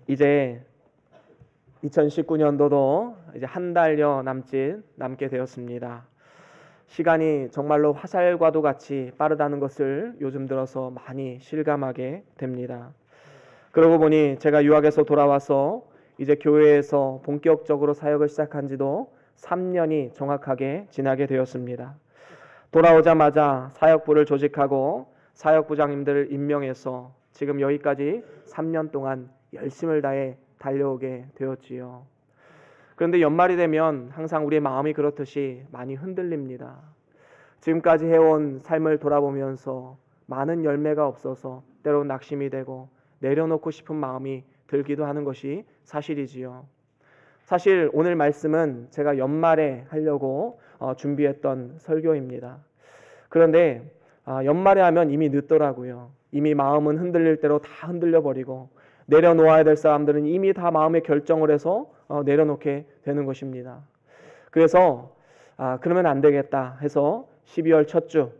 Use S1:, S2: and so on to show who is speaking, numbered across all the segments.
S1: 이제 2019년도도 이제 한 달여 남게 되었습니다. 시간이 정말로 화살과도 같이 빠르다는 것을 요즘 들어서 많이 실감하게 됩니다. 그러고 보니 제가 유학에서 돌아와서 이제 교회에서 본격적으로 사역을 시작한 지도 3년이 정확하게 지나게 되었습니다. 돌아오자마자 사역부를 조직하고 사역부장님들을 임명해서 지금 여기까지 3년 동안 열심을 다해 달려오게 되었지요. 그런데 연말이 되면 항상 우리의 마음이 그렇듯이 많이 흔들립니다. 지금까지 해온 삶을 돌아보면서 많은 열매가 없어서 때로는 낙심이 되고 내려놓고 싶은 마음이 들기도 하는 것이 사실이지요. 사실 오늘 말씀은 제가 연말에 하려고 준비했던 설교입니다. 그런데 연말에 하면 이미 늦더라고요. 이미 마음은 흔들릴 대로 다 흔들려버리고 내려놓아야 될 사람들은 이미 다 마음의 결정을 해서 내려놓게 되는 것입니다. 그래서 그러면 안 되겠다 해서 12월 첫 주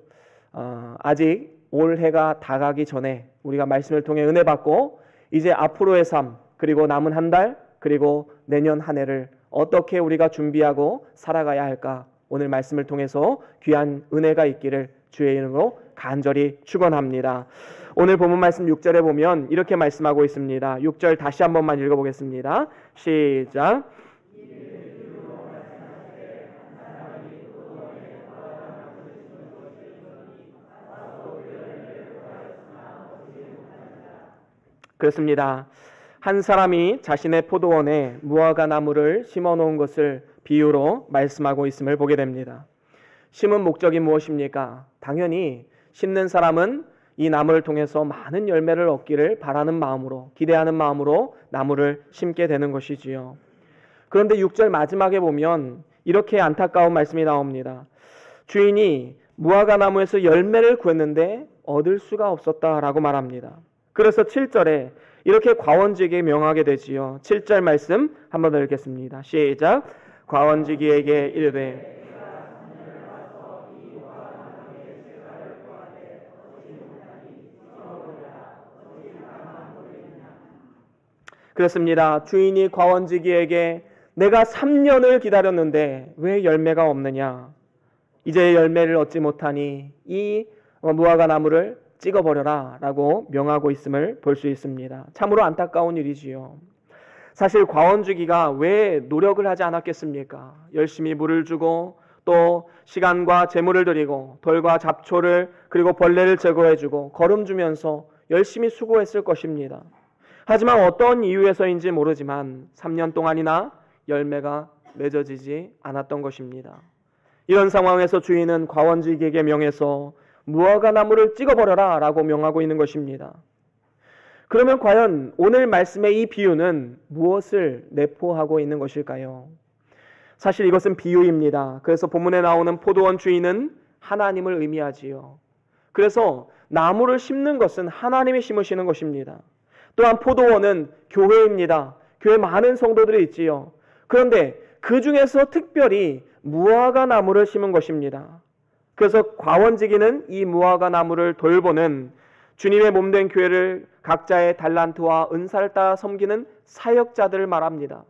S1: 아직 올해가 다 가기 전에 우리가 말씀을 통해 은혜 받고 이제 앞으로의 삶 그리고 남은 한 달 그리고 내년 한 해를 어떻게 우리가 준비하고 살아가야 할까 오늘 말씀을 통해서 귀한 은혜가 있기를 주의 이름으로 간절히 축원합니다. 오늘 본문 말씀 6절에 보면 이렇게 말씀하고 있습니다. 6절 다시 한 번만 읽어보겠습니다. 시작. 그렇습니다. 한 사람이 자신의 포도원에 무화과 나무를 심어 놓은 것을 비유로 말씀하고 있음을 보게 됩니다. 심은 목적이 무엇입니까? 당연히 심는 사람은 이 나무를 통해서 많은 열매를 얻기를 바라는 마음으로 기대하는 마음으로 나무를 심게 되는 것이지요. 그런데 6절 마지막에 보면 이렇게 안타까운 말씀이 나옵니다. 주인이 무화과 나무에서 열매를 구했는데 얻을 수가 없었다라고 말합니다. 그래서 7절에 이렇게 과원지기에게 명하게 되지요. 7절 말씀 한번 더 읽겠습니다. 시작. 과원지기에게 이르되 그렇습니다. 주인이 과원지기에게 내가 3년을 기다렸는데 왜 열매가 없느냐? 이제 열매를 얻지 못하니 이 무화과 나무를 찍어버려라 라고 명하고 있음을 볼 수 있습니다. 참으로 안타까운 일이지요. 사실 과원주기가 왜 노력을 하지 않았겠습니까? 열심히 물을 주고 또 시간과 재물을 들이고 돌과 잡초를 그리고 벌레를 제거해주고 거름 주면서 열심히 수고했을 것입니다. 하지만 어떤 이유에서인지 모르지만 3년 동안이나 열매가 맺어지지 않았던 것입니다. 이런 상황에서 주인은 과원주기에게 명해서 무화과 나무를 찍어버려라 라고 명하고 있는 것입니다. 그러면 과연 오늘 말씀의 이 비유는 무엇을 내포하고 있는 것일까요? 사실 이것은 비유입니다. 그래서 본문에 나오는 포도원 주인은 하나님을 의미하지요. 그래서 나무를 심는 것은 하나님이 심으시는 것입니다. 또한 포도원은 교회입니다. 교회 많은 성도들이 있지요. 그런데 그 중에서 특별히 무화과 나무를 심은 것입니다. 그래서 과원지기는 이 무화과 나무를 돌보는 주님의 몸된 교회를 각자의 달란트와 은사를 따라 섬기는 사역자들을 말합니다.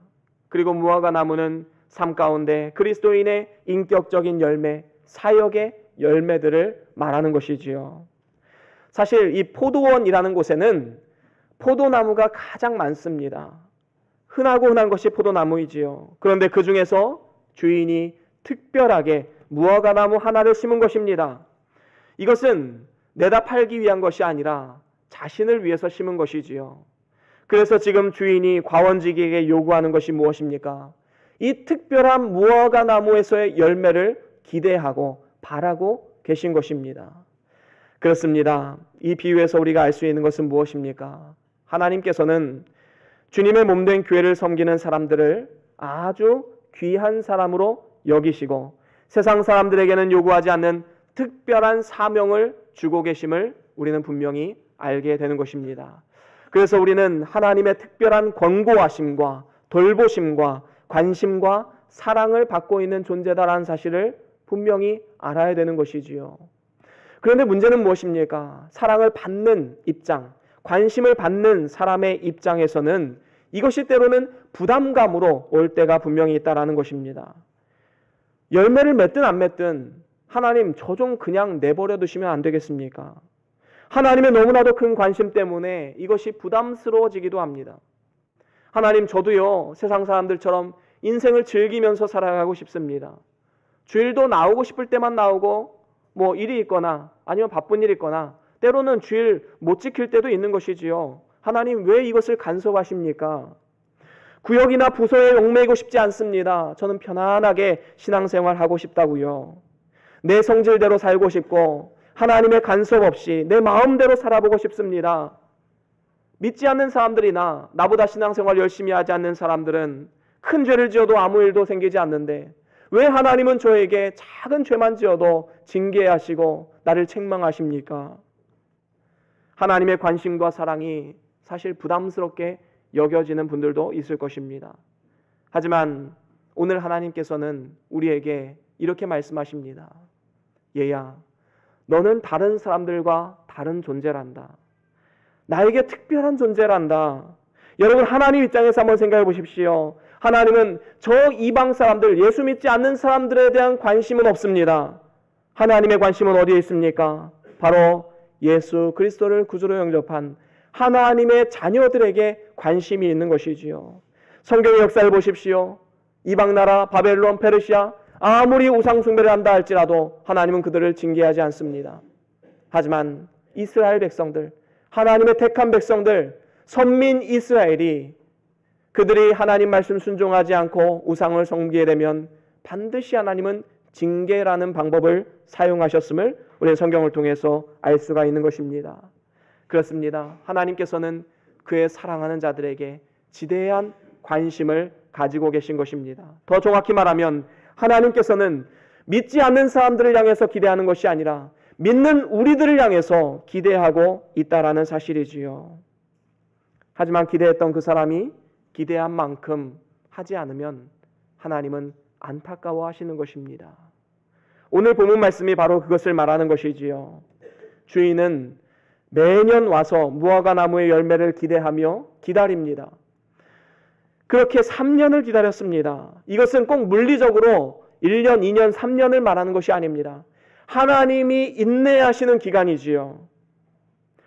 S1: 그리고 무화과 나무는 삶 가운데 그리스도인의 인격적인 열매, 사역의 열매들을 말하는 것이지요. 사실 이 포도원이라는 곳에는 포도나무가 가장 많습니다. 흔한 것이 포도나무이지요. 그런데 그 중에서 주인이 특별하게 무화과 나무 하나를 심은 것입니다. 이것은 내다 팔기 위한 것이 아니라 자신을 위해서 심은 것이지요. 그래서 지금 주인이 과원지기에게 요구하는 것이 무엇입니까? 이 특별한 무화과 나무에서의 열매를 기대하고 바라고 계신 것입니다. 그렇습니다. 이 비유에서 우리가 알 수 있는 것은 무엇입니까? 하나님께서는 주님의 몸된 교회를 섬기는 사람들을 아주 귀한 사람으로 여기시고 세상 사람들에게는 요구하지 않는 특별한 사명을 주고 계심을 우리는 분명히 알게 되는 것입니다. 그래서 우리는 하나님의 특별한 권고하심과 돌보심과 관심과 사랑을 받고 있는 존재다라는 사실을 분명히 알아야 되는 것이지요. 그런데 문제는 무엇입니까? 사랑을 받는 입장, 관심을 받는 사람의 입장에서는 이것이 때로는 부담감으로 올 때가 분명히 있다라는 것입니다. 열매를 맺든 안 맺든 하나님 저 좀 그냥 내버려 두시면 안 되겠습니까? 하나님의 너무나도 큰 관심 때문에 이것이 부담스러워지기도 합니다. 하나님 저도요 세상 사람들처럼 인생을 즐기면서 살아가고 싶습니다. 주일도 나오고 싶을 때만 나오고 뭐 일이 있거나 아니면 바쁜 일이 있거나 때로는 주일 못 지킬 때도 있는 것이지요. 하나님 왜 이것을 간섭하십니까? 구역이나 부서에 얽매이고 싶지 않습니다. 저는 편안하게 신앙생활하고 싶다고요. 내 성질대로 살고 싶고 하나님의 간섭 없이 내 마음대로 살아보고 싶습니다. 믿지 않는 사람들이나 나보다 신앙생활 열심히 하지 않는 사람들은 큰 죄를 지어도 아무 일도 생기지 않는데 왜 하나님은 저에게 작은 죄만 지어도 징계하시고 나를 책망하십니까? 하나님의 관심과 사랑이 사실 부담스럽게 여겨지는 분들도 있을 것입니다. 하지만 오늘 하나님께서는 우리에게 이렇게 말씀하십니다. 얘야, 너는 다른 사람들과 다른 존재란다. 나에게 특별한 존재란다. 여러분 하나님 입장에서 한번 생각해 보십시오. 하나님은 저 이방 사람들, 예수 믿지 않는 사람들에 대한 관심은 없습니다. 하나님의 관심은 어디에 있습니까? 바로 예수 그리스도를 구주로 영접한 하나님의 자녀들에게 관심이 있는 것이지요. 성경의 역사를 보십시오. 이방 나라 바벨론, 페르시아 아무리 우상 숭배를 한다 할지라도 하나님은 그들을 징계하지 않습니다. 하지만 이스라엘 백성들, 하나님의 택한 백성들, 선민 이스라엘이 그들이 하나님 말씀 순종하지 않고 우상을 섬기게 되면 반드시 하나님은 징계라는 방법을 사용하셨음을 우리는 성경을 통해서 알 수가 있는 것입니다. 그렇습니다. 하나님께서는 그의 사랑하는 자들에게 지대한 관심을 가지고 계신 것입니다. 더 정확히 말하면 하나님께서는 믿지 않는 사람들을 향해서 기대하는 것이 아니라 믿는 우리들을 향해서 기대하고 있다라는 사실이지요. 하지만 기대했던 그 사람이 기대한 만큼 하지 않으면 하나님은 안타까워하시는 것입니다. 오늘 본문 말씀이 바로 그것을 말하는 것이지요. 주인은 매년 와서 무화과 나무의 열매를 기대하며 기다립니다. 그렇게 3년을 기다렸습니다. 이것은 꼭 물리적으로 1년, 2년, 3년을 말하는 것이 아닙니다. 하나님이 인내하시는 기간이지요.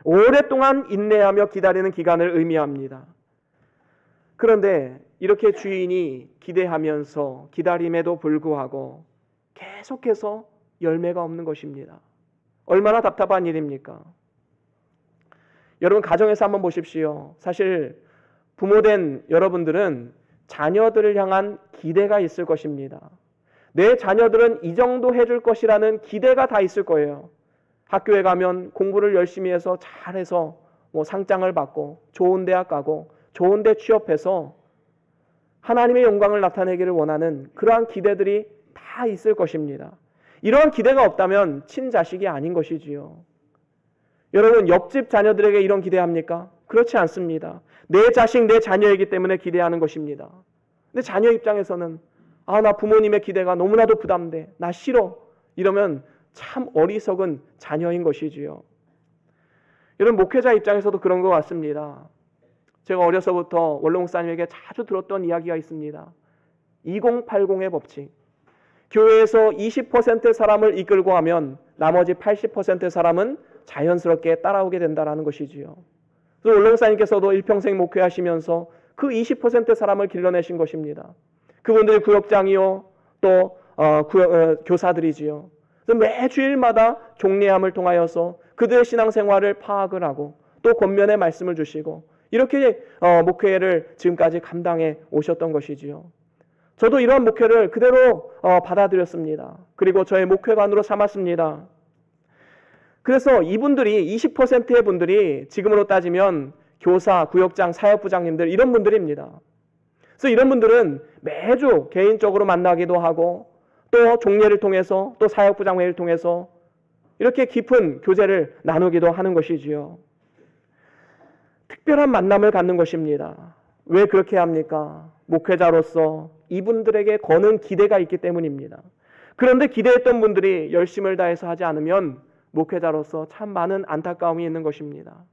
S1: 오랫동안 인내하며 기다리는 기간을 의미합니다. 그런데 이렇게 주인이 기대하면서 기다림에도 불구하고 계속해서 열매가 없는 것입니다. 얼마나 답답한 일입니까? 여러분 가정에서 한번 보십시오. 사실 부모된 여러분들은 자녀들을 향한 기대가 있을 것입니다. 내 자녀들은 이 정도 해줄 것이라는 기대가 다 있을 거예요. 학교에 가면 공부를 열심히 해서 잘해서 상장을 받고 좋은 대학 가고 좋은 데 취업해서 하나님의 영광을 나타내기를 원하는 그러한 기대들이 다 있을 것입니다. 이러한 기대가 없다면 친자식이 아닌 것이지요. 여러분 옆집 자녀들에게 이런 기대합니까? 그렇지 않습니다. 내 자식, 내 자녀이기 때문에 기대하는 것입니다. 근데 자녀 입장에서는 나 부모님의 기대가 너무나도 부담돼. 나 싫어. 이러면 참 어리석은 자녀인 것이지요. 여러분 목회자 입장에서도 그런 것 같습니다. 제가 어려서부터 원로 목사님에게 자주 들었던 이야기가 있습니다. 2080의 법칙. 교회에서 20%의 사람을 이끌고 하면 나머지 80%의 사람은 자연스럽게 따라오게 된다는 것이지요. 그래서 원로 목사님께서도 일평생 목회하시면서 그 20%의 사람을 길러내신 것입니다. 그분들이 구역장이요, 또 교사들이지요. 그래서 매 주일마다 종례함을 통하여서 그들의 신앙생활을 파악을 하고 또 권면의 말씀을 주시고 이렇게 목회를 지금까지 감당해 오셨던 것이지요. 저도 이러한 목회를 그대로 받아들였습니다. 그리고 저의 목회관으로 삼았습니다. 그래서 이분들이 20%의 분들이 지금으로 따지면 교사, 구역장, 사역부장님들 이런 분들입니다. 그래서 이런 분들은 매주 개인적으로 만나기도 하고 또 종례를 통해서 또 사역부장 회의를 통해서 이렇게 깊은 교제를 나누기도 하는 것이지요. 특별한 만남을 갖는 것입니다. 왜 그렇게 합니까? 목회자로서 이분들에게 거는 기대가 있기 때문입니다. 그런데 기대했던 분들이 열심을 다해서 하지 않으면 목회자로서 참 많은 안타까움이 있는 것입니다.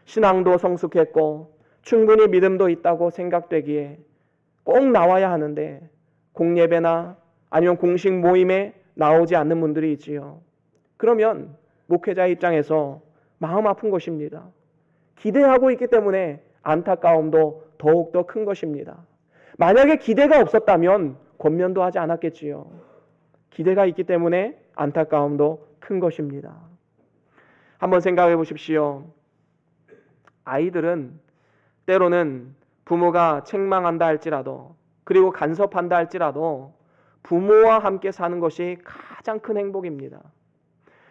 S1: 신앙도 성숙했고 충분히 믿음도 있다고 생각되기에 꼭 나와야 하는데 공예배나 아니면 공식 모임에 나오지 않는 분들이 있지요. 그러면 목회자 입장에서 마음 아픈 것입니다. 기대하고 있기 때문에 안타까움도 더욱더 큰 것입니다. 만약에 기대가 없었다면 권면도 하지 않았겠지요. 기대가 있기 때문에 안타까움도 큰 것입니다. 한번 생각해 보십시오. 아이들은 때로는 부모가 책망한다 할지라도 그리고 간섭한다 할지라도 부모와 함께 사는 것이 가장 큰 행복입니다.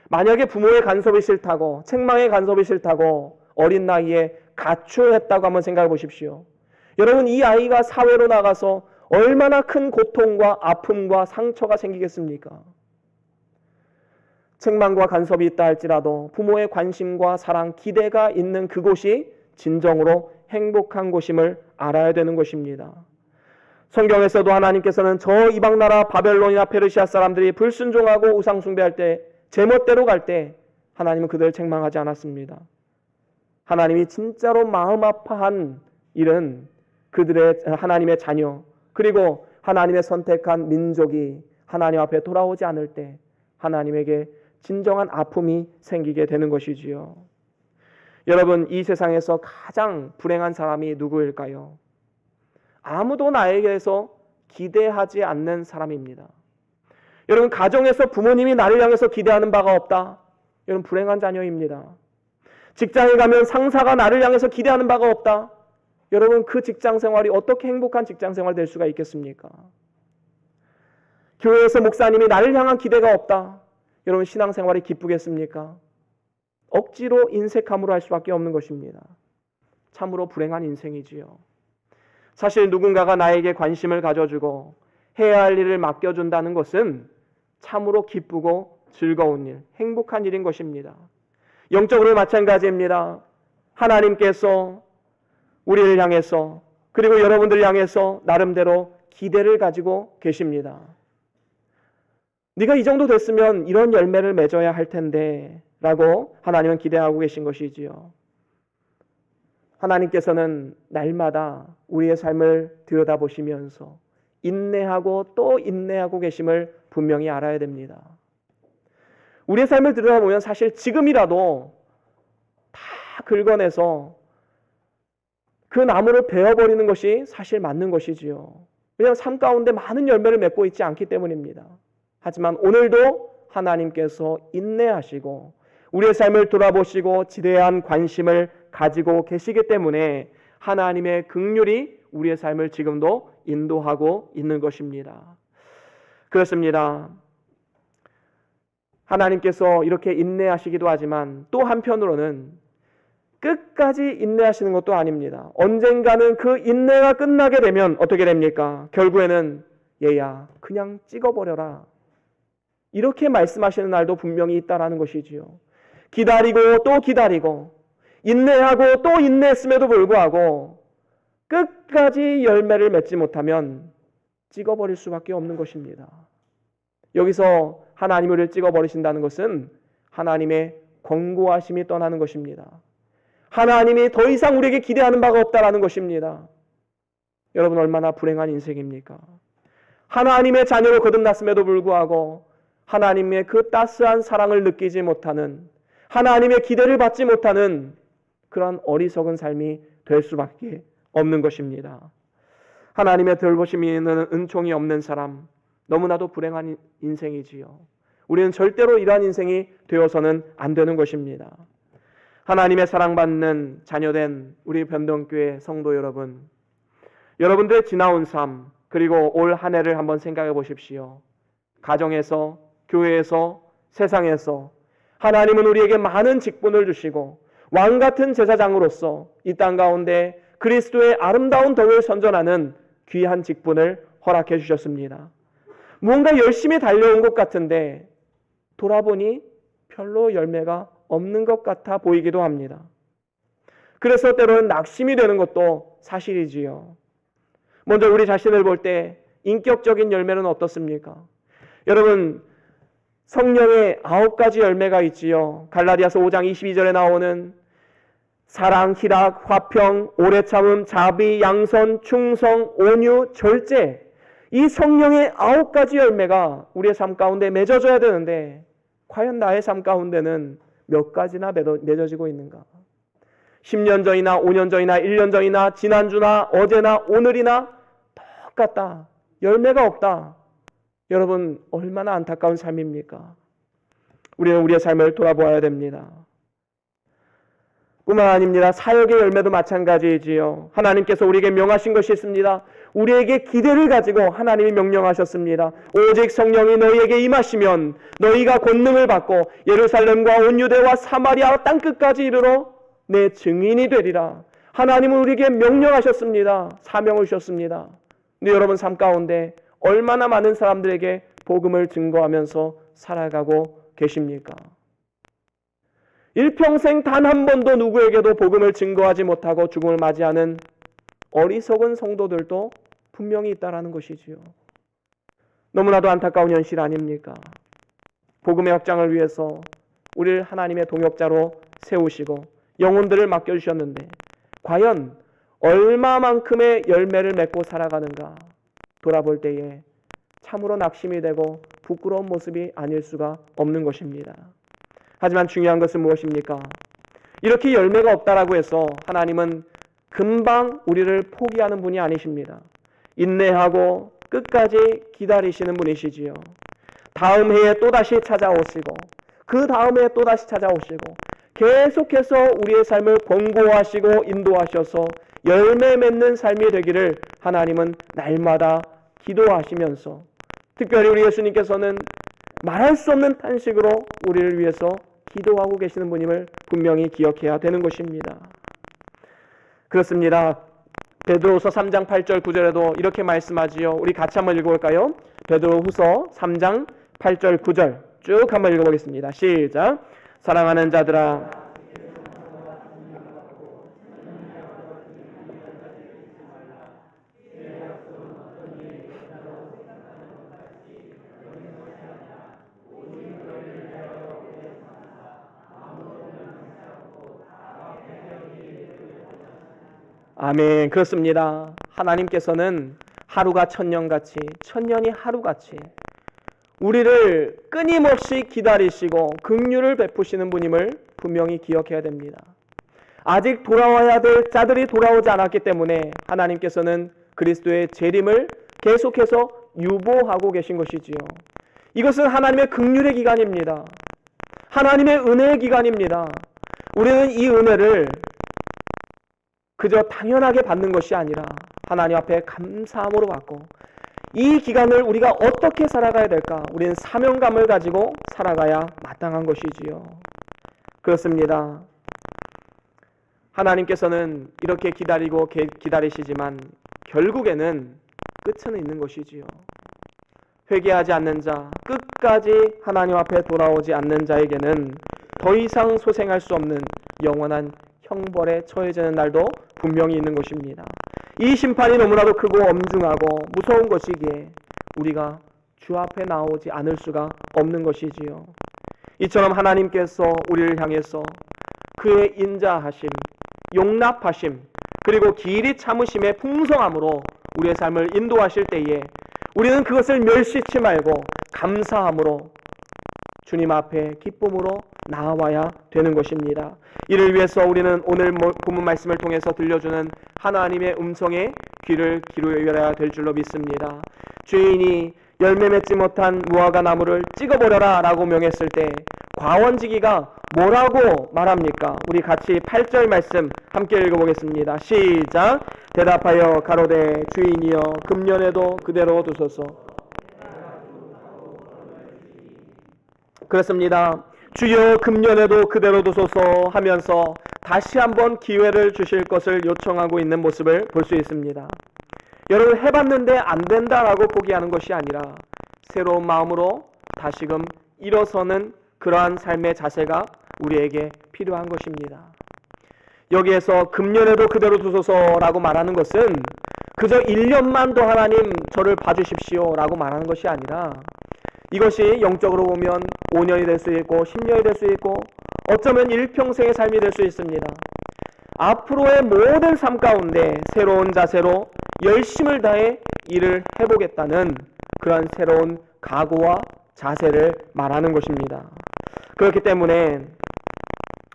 S1: 만약에 부모의 간섭이 싫다고 책망의 간섭이 싫다고 어린 나이에 가출했다고 한번 생각해 보십시오. 여러분, 이 아이가 사회로 나가서 얼마나 큰 고통과 아픔과 상처가 생기겠습니까? 책망과 간섭이 있다 할지라도 부모의 관심과 사랑, 기대가 있는 그곳이 진정으로 행복한 곳임을 알아야 되는 것입니다. 성경에서도 하나님께서는 저 이방나라 바벨론이나 페르시아 사람들이 불순종하고 우상 숭배할 때 제멋대로 갈 때 하나님은 그들을 책망하지 않았습니다. 하나님이 진짜로 마음 아파한 일은 그들의 하나님의 자녀 그리고 하나님의 선택한 민족이 하나님 앞에 돌아오지 않을 때 하나님에게 진정한 아픔이 생기게 되는 것이지요. 여러분, 이 세상에서 가장 불행한 사람이 누구일까요? 아무도 나에게서 기대하지 않는 사람입니다. 여러분, 가정에서 부모님이 나를 향해서 기대하는 바가 없다. 여러분, 불행한 자녀입니다. 직장에 가면 상사가 나를 향해서 기대하는 바가 없다. 여러분, 그 직장 생활이 어떻게 행복한 직장 생활 될 수가 있겠습니까? 교회에서 목사님이 나를 향한 기대가 없다. 여러분, 신앙생활이 기쁘겠습니까? 억지로 인색함으로 할 수밖에 없는 것입니다. 참으로 불행한 인생이지요. 사실 누군가가 나에게 관심을 가져주고 해야 할 일을 맡겨준다는 것은 참으로 기쁘고 즐거운 일, 행복한 일인 것입니다. 영적으로 마찬가지입니다. 하나님께서 우리를 향해서 그리고 여러분들을 향해서 나름대로 기대를 가지고 계십니다. 네가 이 정도 됐으면 이런 열매를 맺어야 할 텐데 라고 하나님은 기대하고 계신 것이지요. 하나님께서는 날마다 우리의 삶을 들여다보시면서 인내하고 또 인내하고 계심을 분명히 알아야 됩니다. 우리의 삶을 들여다보면 사실 지금이라도 다 긁어내서 그 나무를 베어버리는 것이 사실 맞는 것이지요. 왜냐하면 삶 가운데 많은 열매를 맺고 있지 않기 때문입니다. 하지만 오늘도 하나님께서 인내하시고 우리의 삶을 돌아보시고 지대한 관심을 가지고 계시기 때문에 하나님의 긍휼이 우리의 삶을 지금도 인도하고 있는 것입니다. 그렇습니다. 하나님께서 이렇게 인내하시기도 하지만 또 한편으로는 끝까지 인내하시는 것도 아닙니다. 언젠가는 그 인내가 끝나게 되면 어떻게 됩니까? 결국에는 얘야 그냥 찍어버려라. 이렇게 말씀하시는 날도 분명히 있다라는 것이지요. 기다리고 또 기다리고 인내하고 또 인내했음에도 불구하고 끝까지 열매를 맺지 못하면 찍어버릴 수밖에 없는 것입니다. 여기서 하나님이 우리를 찍어버리신다는 것은 하나님의 권고하심이 떠나는 것입니다. 하나님이 더 이상 우리에게 기대하는 바가 없다라는 것입니다. 여러분, 얼마나 불행한 인생입니까? 하나님의 자녀로 거듭났음에도 불구하고 하나님의 그 따스한 사랑을 느끼지 못하는, 하나님의 기대를 받지 못하는 그런 어리석은 삶이 될 수밖에 없는 것입니다. 하나님의 돌보심이 있는 은총이 없는 사람, 너무나도 불행한 인생이지요. 우리는 절대로 이러한 인생이 되어서는 안 되는 것입니다. 하나님의 사랑받는 자녀된 우리 변동교회 성도 여러분, 여러분들의 지나온 삶 그리고 올 한 해를 한번 생각해 보십시오. 가정에서, 교회에서, 세상에서 하나님은 우리에게 많은 직분을 주시고 왕같은 제사장으로서 이 땅 가운데 그리스도의 아름다운 덕을 선전하는 귀한 직분을 허락해 주셨습니다. 무언가 열심히 달려온 것 같은데 돌아보니 별로 열매가 없는 것 같아 보이기도 합니다. 그래서 때로는 낙심이 되는 것도 사실이지요. 먼저 우리 자신을 볼 때 인격적인 열매는 어떻습니까? 여러분, 성령의 9가지 열매가 있지요. 갈라디아서 5장 22절에 나오는 사랑, 희락, 화평, 오래 참음, 자비, 양선, 충성, 온유, 절제, 이 성령의 9가지 열매가 우리의 삶 가운데 맺어져야 되는데 과연 나의 삶 가운데는 몇 가지나 맺어지고 있는가? 10년 전이나 5년 전이나 1년 전이나 지난주나 어제나 오늘이나 똑같다. 열매가 없다. 여러분, 얼마나 안타까운 삶입니까? 우리는 우리의 삶을 돌아보아야 됩니다. 뿐만 아닙니다. 사역의 열매도 마찬가지이지요. 하나님께서 우리에게 명하신 것이 있습니다. 우리에게 기대를 가지고 하나님이 명령하셨습니다. 오직 성령이 너희에게 임하시면 너희가 권능을 받고 예루살렘과 온 유대와 사마리아 땅끝까지 이르러 내 증인이 되리라. 하나님은 우리에게 명령하셨습니다. 사명을 주셨습니다. 근데 여러분 삶 가운데 얼마나 많은 사람들에게 복음을 증거하면서 살아가고 계십니까? 일평생 단 한 번도 누구에게도 복음을 증거하지 못하고 죽음을 맞이하는 어리석은 성도들도 분명히 있다라는 것이지요. 너무나도 안타까운 현실 아닙니까? 복음의 확장을 위해서 우리를 하나님의 동역자로 세우시고 영혼들을 맡겨주셨는데 과연 얼마만큼의 열매를 맺고 살아가는가 돌아볼 때에 참으로 낙심이 되고 부끄러운 모습이 아닐 수가 없는 것입니다. 하지만 중요한 것은 무엇입니까? 이렇게 열매가 없다라고 해서 하나님은 금방 우리를 포기하는 분이 아니십니다. 인내하고 끝까지 기다리시는 분이시지요. 다음 해에 또다시 찾아오시고 그 다음 해에 또다시 찾아오시고 계속해서 우리의 삶을 권고하시고 인도하셔서 열매 맺는 삶이 되기를 하나님은 날마다 기도하시면서 특별히 우리 예수님께서는 말할 수 없는 탄식으로 우리를 위해서 기도하고 계시는 분임을 분명히 기억해야 되는 것입니다. 그렇습니다. 베드로후서 3장 8절 9절에도 이렇게 말씀하지요. 우리 같이 한번 읽어볼까요? 베드로후서 3장 8절 9절 쭉 한번 읽어보겠습니다. 시작. 사랑하는 자들아, 아멘. 그렇습니다. 하나님께서는 하루가 천년같이 천년이 하루같이 우리를 끊임없이 기다리시고 긍휼을 베푸시는 분임을 분명히 기억해야 됩니다. 아직 돌아와야 될 자들이 돌아오지 않았기 때문에 하나님께서는 그리스도의 재림을 계속해서 유보하고 계신 것이지요. 이것은 하나님의 긍휼의 기간입니다. 하나님의 은혜의 기간입니다. 우리는 이 은혜를 그저 당연하게 받는 것이 아니라 하나님 앞에 감사함으로 받고 이 기간을 우리가 어떻게 살아가야 될까? 우리는 사명감을 가지고 살아가야 마땅한 것이지요. 그렇습니다. 하나님께서는 이렇게 기다리고 기다리시지만 결국에는 끝은 있는 것이지요. 회개하지 않는 자, 끝까지 하나님 앞에 돌아오지 않는 자에게는 더 이상 소생할 수 없는 영원한 형벌에 처해지는 날도 분명히 있는 것입니다. 이 심판이 너무나도 크고 엄중하고 무서운 것이기에 우리가 주 앞에 나오지 않을 수가 없는 것이지요. 이처럼 하나님께서 우리를 향해서 그의 인자하심, 용납하심, 그리고 길이 참으심의 풍성함으로 우리의 삶을 인도하실 때에 우리는 그것을 멸시치 말고 감사함으로 주님 앞에 기쁨으로 나아와야 되는 것입니다. 이를 위해서 우리는 오늘 본문 말씀을 통해서 들려주는 하나님의 음성에 귀를 기울여야 될 줄로 믿습니다. 죄인이 열매 맺지 못한 무화과 나무를 찍어버려라 라고 명했을 때 과원지기가 뭐라고 말합니까? 우리 같이 8절 말씀 함께 읽어보겠습니다. 시작. 대답하여 가로되 주인이여 금년에도 그대로 두소서. 그렇습니다. 주여 금년에도 그대로 두소서 하면서 다시 한번 기회를 주실 것을 요청하고 있는 모습을 볼 수 있습니다. 여러분, 해봤는데 안 된다라고 포기하는 것이 아니라 새로운 마음으로 다시금 일어서는 그러한 삶의 자세가 우리에게 필요한 것입니다. 여기에서 금년에도 그대로 두소서라고 말하는 것은 그저 1년만 더 하나님 저를 봐주십시오 라고 말하는 것이 아니라 이것이 영적으로 보면 5년이 될 수 있고 10년이 될 수 있고 어쩌면 일평생의 삶이 될 수 있습니다. 앞으로의 모든 삶 가운데 새로운 자세로 열심을 다해 일을 해보겠다는 그런 새로운 각오와 자세를 말하는 것입니다. 그렇기 때문에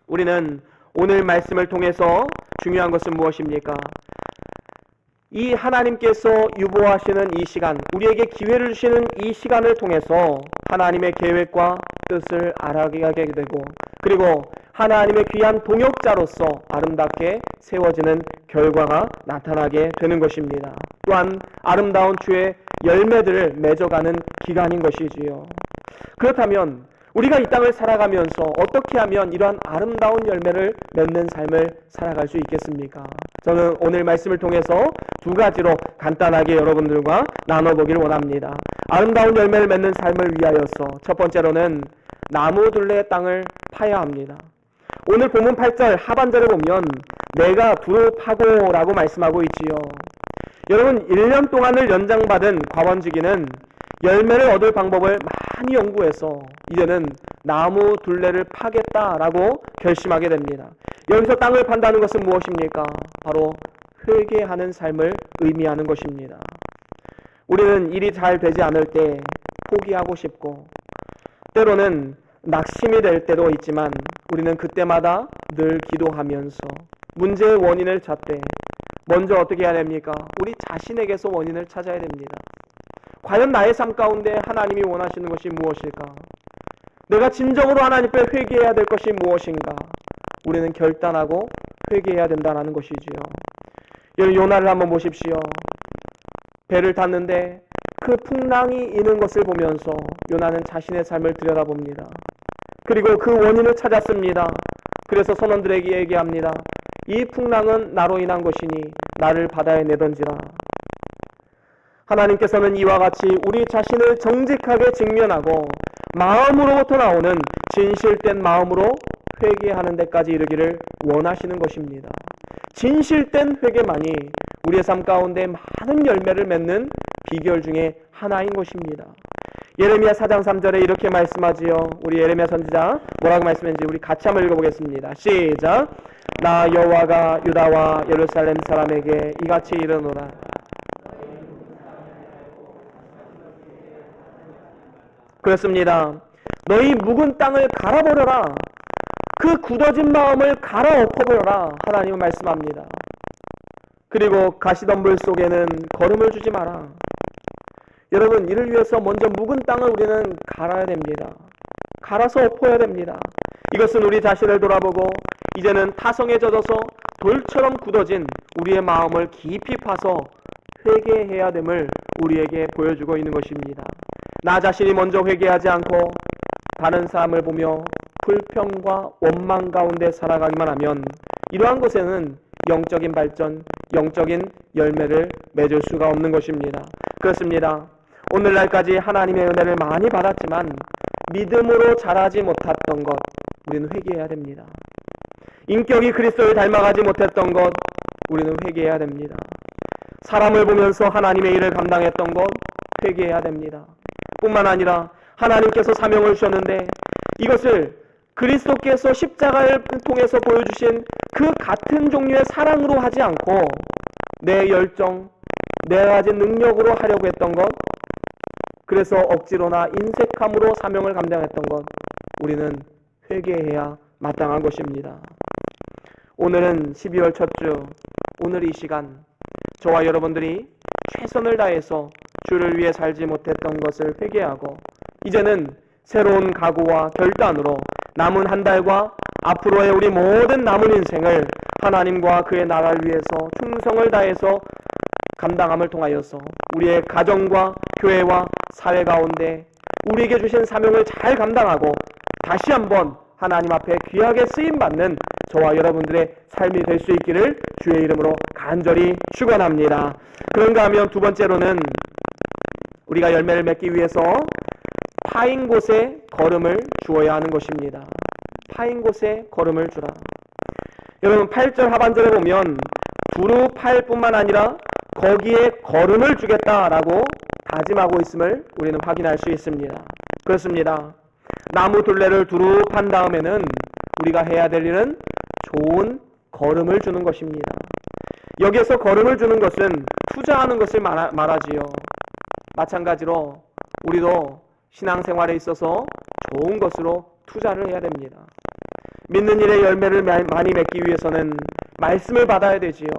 S1: 우리는 오늘 말씀을 통해서 중요한 것은 무엇입니까? 이 하나님께서 유보하시는 이 시간, 우리에게 기회를 주시는 이 시간을 통해서 하나님의 계획과 뜻을 알아가게 되고, 그리고 하나님의 귀한 동역자로서 아름답게 세워지는 결과가 나타나게 되는 것입니다. 또한 아름다운 주의 열매들을 맺어가는 기간인 것이지요. 그렇다면 우리가 이 땅을 살아가면서 어떻게 하면 이러한 아름다운 열매를 맺는 삶을 살아갈 수 있겠습니까? 저는 오늘 말씀을 통해서 두 가지로 간단하게 여러분들과 나눠보길 원합니다. 아름다운 열매를 맺는 삶을 위하여서 첫 번째로는 나무 둘레의 땅을 파야 합니다. 오늘 본문 8절 하반절에 보면 내가 두루 파고라고 말씀하고 있지요. 여러분, 1년 동안을 연장받은 과원지기는 열매를 얻을 방법을 많이 연구해서 이제는 나무 둘레를 파겠다라고 결심하게 됩니다. 여기서 땅을 판다는 것은 무엇입니까? 바로 회개하는 삶을 의미하는 것입니다. 우리는 일이 잘 되지 않을 때 포기하고 싶고, 때로는 낙심이 될 때도 있지만 우리는 그때마다 늘 기도하면서 문제의 원인을 찾되 먼저 어떻게 해야 됩니까? 우리 자신에게서 원인을 찾아야 됩니다. 과연 나의 삶 가운데 하나님이 원하시는 것이 무엇일까? 내가 진정으로 하나님 앞에 회개해야 될 것이 무엇인가? 우리는 결단하고 회개해야 된다는 것이지요. 여러분, 요나를 한번 보십시오. 배를 탔는데 그 풍랑이 있는 것을 보면서 요나는 자신의 삶을 들여다봅니다. 그리고 그 원인을 찾았습니다. 그래서 선원들에게 얘기합니다. 이 풍랑은 나로 인한 것이니 나를 바다에 내던지라. 하나님께서는 이와 같이 우리 자신을 정직하게 직면하고 마음으로부터 나오는 진실된 마음으로 회개하는 데까지 이르기를 원하시는 것입니다. 진실된 회개만이 우리의 삶 가운데 많은 열매를 맺는 비결 중에 하나인 것입니다. 예레미야 4장 3절에 이렇게 말씀하지요. 우리 예레미야 선지자 뭐라고 말씀했는지 우리 같이 한번 읽어보겠습니다. 시작! 나 여호와가 유다와 예루살렘 사람에게 이같이 이르노라. 그렇습니다. 너희 묵은 땅을 갈아버려라. 그 굳어진 마음을 갈아엎어버려라. 하나님은 말씀합니다. 그리고 가시던 물 속에는 걸음을 주지 마라. 여러분, 이를 위해서 먼저 묵은 땅을 우리는 갈아야 됩니다. 갈아서 엎어야 됩니다. 이것은 우리 자신을 돌아보고 이제는 타성에 젖어서 돌처럼 굳어진 우리의 마음을 깊이 파서 회개해야 됨을 우리에게 보여주고 있는 것입니다. 나 자신이 먼저 회개하지 않고 다른 사람을 보며 불평과 원망 가운데 살아가기만 하면 이러한 것에는 영적인 발전, 영적인 열매를 맺을 수가 없는 것입니다. 그렇습니다. 오늘날까지 하나님의 은혜를 많이 받았지만 믿음으로 자라지 못했던 것, 우리는 회개해야 됩니다. 인격이 그리스도를 닮아가지 못했던 것, 우리는 회개해야 됩니다. 사람을 보면서 하나님의 일을 감당했던 것, 회개해야 됩니다. 뿐만 아니라 하나님께서 사명을 주셨는데 이것을 그리스도께서 십자가를 통해서 보여주신 그 같은 종류의 사랑으로 하지 않고 내 열정, 내가 가진 능력으로 하려고 했던 것, 그래서 억지로나 인색함으로 사명을 감당했던 것, 우리는 회개해야 마땅한 것입니다. 오늘은 12월 첫 주, 오늘 이 시간 저와 여러분들이 최선을 다해서 주를 위해 살지 못했던 것을 회개하고 이제는 새로운 각오와 결단으로 남은 한 달과 앞으로의 우리 모든 남은 인생을 하나님과 그의 나라를 위해서 충성을 다해서 감당함을 통하여서 우리의 가정과 교회와 사회 가운데 우리에게 주신 사명을 잘 감당하고 다시 한번 하나님 앞에 귀하게 쓰임받는 저와 여러분들의 삶이 될 수 있기를 주의 이름으로 간절히 축원합니다. 그런가 하면 두 번째로는 우리가 열매를 맺기 위해서 파인 곳에 걸음을 주어야 하는 것입니다. 파인 곳에 걸음을 주라. 여러분 8절 하반절에 보면 두루 팔 뿐만 아니라 거기에 걸음을 주겠다라고 다짐하고 있음을 우리는 확인할 수 있습니다. 그렇습니다. 나무 둘레를 두루 판 다음에는 우리가 해야 될 일은 좋은 걸음을 주는 것입니다. 여기에서 걸음을 주는 것은 투자하는 것을 말하지요. 마찬가지로 우리도 신앙생활에 있어서 좋은 것으로 투자를 해야 됩니다. 믿는 일의 열매를 많이 맺기 위해서는 말씀을 받아야 되지요.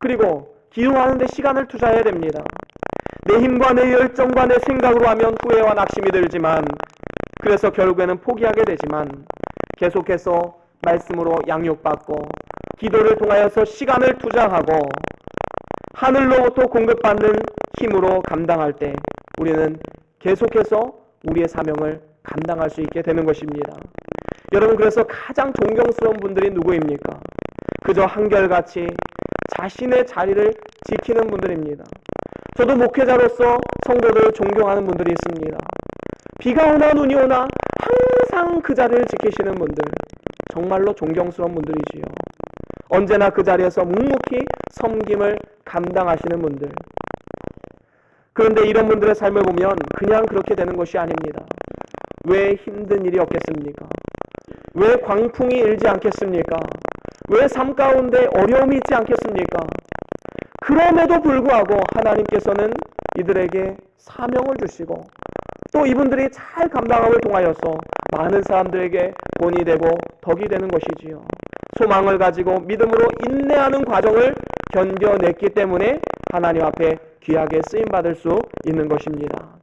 S1: 그리고 기도하는 데 시간을 투자해야 됩니다. 내 힘과 내 열정과 내 생각으로 하면 후회와 낙심이 들지만, 그래서 결국에는 포기하게 되지만, 계속해서 말씀으로 양육받고 기도를 통하여서 시간을 투자하고 하늘로부터 공급받는 힘으로 감당할 때 우리는 계속해서 우리의 사명을 감당할 수 있게 되는 것입니다. 여러분, 그래서 가장 존경스러운 분들이 누구입니까? 그저 한결같이 자신의 자리를 지키는 분들입니다. 저도 목회자로서 성도들을 존경하는 분들이 있습니다. 비가 오나 눈이 오나 항상 그 자리를 지키시는 분들, 정말로 존경스러운 분들이지요. 언제나 그 자리에서 묵묵히 섬김을 감당하시는 분들. 그런데 이런 분들의 삶을 보면 그냥 그렇게 되는 것이 아닙니다. 왜 힘든 일이 없겠습니까? 왜 광풍이 일지 않겠습니까? 왜 삶 가운데 어려움이 있지 않겠습니까? 그럼에도 불구하고 하나님께서는 이들에게 사명을 주시고 또 이분들이 잘 감당함을 통하여서 많은 사람들에게 본이 되고 덕이 되는 것이지요. 소망을 가지고 믿음으로 인내하는 과정을 견뎌냈기 때문에 하나님 앞에 귀하게 쓰임받을 수 있는 것입니다.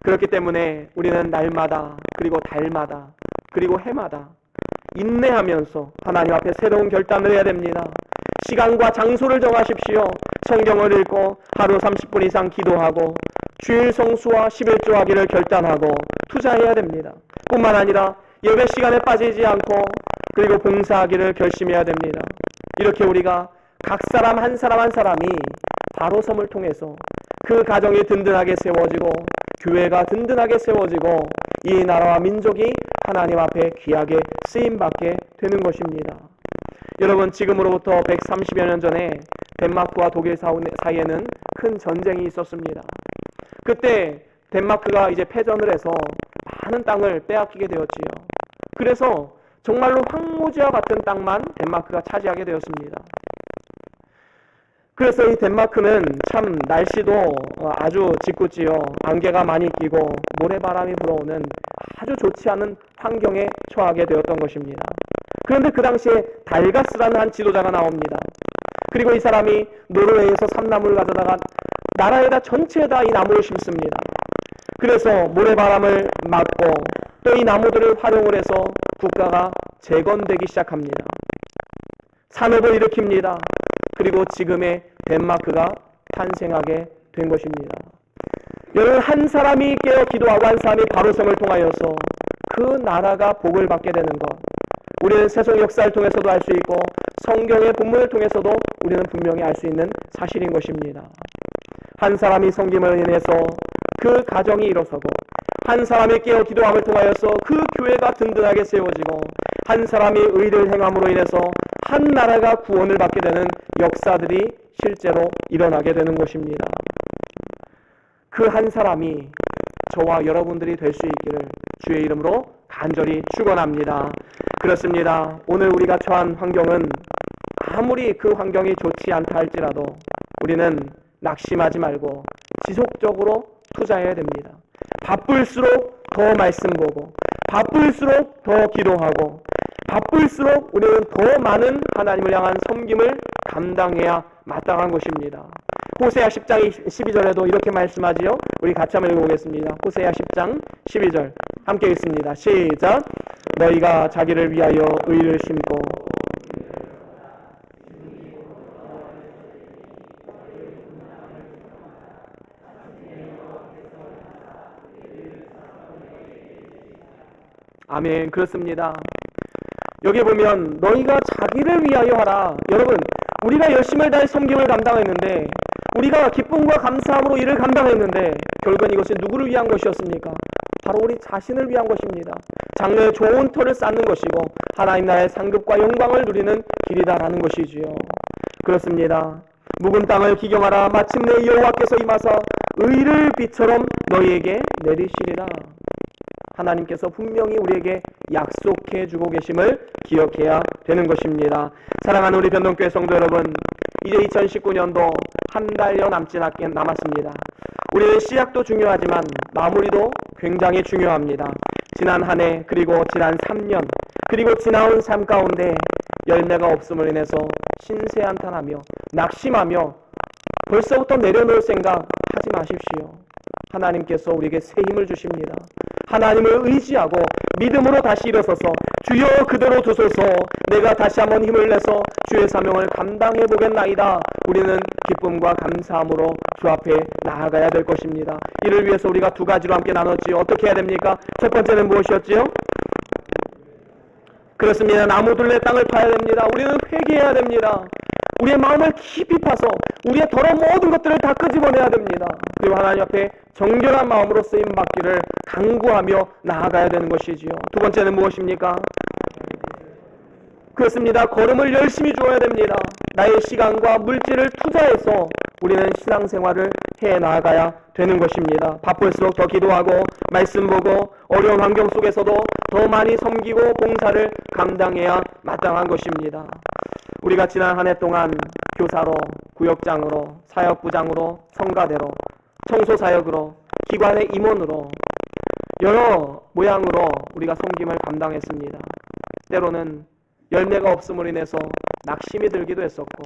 S1: 그렇기 때문에 우리는 날마다 그리고 달마다 그리고 해마다 인내하면서 하나님 앞에 새로운 결단을 해야 됩니다. 시간과 장소를 정하십시오. 성경을 읽고 하루 30분 이상 기도하고 주일 성수와 11조 하기를 결단하고 투자해야 됩니다. 뿐만 아니라 예배 시간에 빠지지 않고 그리고 봉사하기를 결심해야 됩니다. 이렇게 우리가 각 사람 한 사람 한 사람이 바로섬을 통해서 그 가정이 든든하게 세워지고 교회가 든든하게 세워지고 이 나라와 민족이 하나님 앞에 귀하게 쓰임받게 되는 것입니다. 여러분, 지금으로부터 130여 년 전에 덴마크와 독일 사이에는 큰 전쟁이 있었습니다. 그때 덴마크가 이제 패전을 해서 많은 땅을 빼앗기게 되었지요. 그래서 정말로 황무지와 같은 땅만 덴마크가 차지하게 되었습니다. 그래서 이 덴마크는 참 날씨도 아주 짓궂지요. 안개가 많이 끼고 모래바람이 불어오는 아주 좋지 않은 환경에 처하게 되었던 것입니다. 그런데 그 당시에 달가스라는 한 지도자가 나옵니다. 그리고 이 사람이 노르웨이에서 삼나무를 가져다가 나라에다 전체에다 이 나무를 심습니다. 그래서 모래바람을 막고 또 이 나무들을 활용을 해서 국가가 재건되기 시작합니다. 산업을 일으킵니다. 그리고 지금의 덴마크가 탄생하게 된 것입니다. 여러분, 한 사람이 깨어 기도하고 한 사람이 바로섬을 통하여서 그 나라가 복을 받게 되는 것, 우리는 세속 역사를 통해서도 알 수 있고 성경의 본문을 통해서도 우리는 분명히 알 수 있는 사실인 것입니다. 한 사람이 섬김을 인해서 그 가정이 일어서고 한 사람이 깨어 기도함을 통하여서 그 교회가 든든하게 세워지고 한 사람이 의를 행함으로 인해서 한 나라가 구원을 받게 되는 역사들이 실제로 일어나게 되는 것입니다. 그 한 사람이 저와 여러분들이 될 수 있기를 주의 이름으로 간절히 축원합니다. 그렇습니다. 오늘 우리가 처한 환경은 아무리 그 환경이 좋지 않다 할지라도 우리는 낙심하지 말고 지속적으로 투자해야 됩니다. 바쁠수록 더 말씀 보고 바쁠수록 더 기도하고 바쁠수록 우리는 더 많은 하나님을 향한 섬김을 감당해야 마땅한 것입니다. 호세아 10장 12절에도 이렇게 말씀하지요. 우리 같이 한번 읽어보겠습니다. 호세아 10장 12절 함께 읽습니다. 시작. 너희가 자기를 위하여 의를 심고 아멘. 그렇습니다. 여기 보면 너희가 자기를 위하여 하라. 여러분, 우리가 열심을 다해 섬김을 감당했는데 우리가 기쁨과 감사함으로 일을 감당했는데 결국은 이것이 누구를 위한 것이었습니까? 바로 우리 자신을 위한 것입니다. 장래에 좋은 터를 쌓는 것이고 하나님 나라의 상급과 영광을 누리는 길이다라는 것이지요. 그렇습니다. 묵은 땅을 기경하라. 마침내 여호와께서 임하사 의를 비처럼 너희에게 내리시리라. 하나님께서 분명히 우리에게 약속해 주고 계심을 기억해야 되는 것입니다. 사랑하는 우리 변동교회 성도 여러분, 이제 2019년도 한 달여 남았습니다. 우리는 시작도 중요하지만 마무리도 굉장히 중요합니다. 지난 한 해, 그리고 지난 3년, 그리고 지나온 삶 가운데 열매가 없음을 인해서 신세한탄하며 낙심하며 벌써부터 내려놓을 생각 하지 마십시오. 하나님께서 우리에게 새 힘을 주십니다. 하나님을 의지하고 믿음으로 다시 일어서서 주여 그대로 두소서, 내가 다시 한번 힘을 내서 주의 사명을 감당해 보겠나이다. 우리는 기쁨과 감사함으로 주 앞에 나아가야 될 것입니다. 이를 위해서 우리가 두 가지로 함께 나눴지요. 어떻게 해야 됩니까? 첫 번째는 무엇이었지요? 그렇습니다. 나무둘레 땅을 파야 됩니다. 우리는 회개해야 됩니다. 우리의 마음을 깊이 파서 우리의 더러운 모든 것들을 다 끄집어내야 됩니다. 그리고 하나님 앞에 정결한 마음으로 쓰임받기를 간구하며 나아가야 되는 것이지요. 두 번째는 무엇입니까? 그렇습니다. 걸음을 열심히 주어야 됩니다. 나의 시간과 물질을 투자해서 우리는 신앙생활을 해 나아가야 되는 것입니다. 바쁠수록 더 기도하고 말씀 보고 어려운 환경 속에서도 더 많이 섬기고 봉사를 감당해야 마땅한 것입니다. 우리가 지난 한 해 동안 교사로, 구역장으로, 사역부장으로, 성가대로, 청소사역으로, 기관의 임원으로 여러 모양으로 우리가 섬김을 감당했습니다. 때로는 열매가 없음으로 인해서 낙심이 들기도 했었고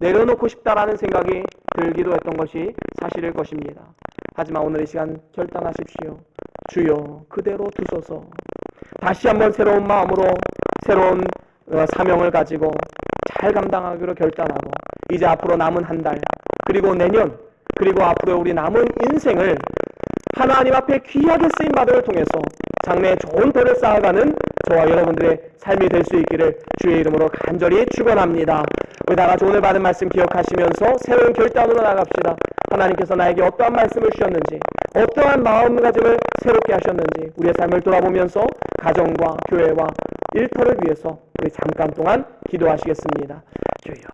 S1: 내려놓고 싶다라는 생각이 들기도 했던 것이 사실일 것입니다. 하지만 오늘 이 시간 결단하십시오. 주여 그대로 두소서. 다시 한번 새로운 마음으로 새로운 사명을 가지고 잘 감당하기로 결단하고 이제 앞으로 남은 한 달, 그리고 내년, 그리고 앞으로 우리 남은 인생을 하나님 앞에 귀하게 쓰임받음을 통해서 장래에 좋은 터를 쌓아가는 저와 여러분들의 삶이 될 수 있기를 주의 이름으로 간절히 축원합니다. 우리 다 같이 오늘 받은 말씀 기억하시면서 새로운 결단으로 나갑시다. 하나님께서 나에게 어떠한 말씀을 주셨는지, 어떠한 마음가짐을 새롭게 하셨는지 우리의 삶을 돌아보면서 가정과 교회와 일터를 위해서 우리 잠깐 동안 기도하시겠습니다. 주여.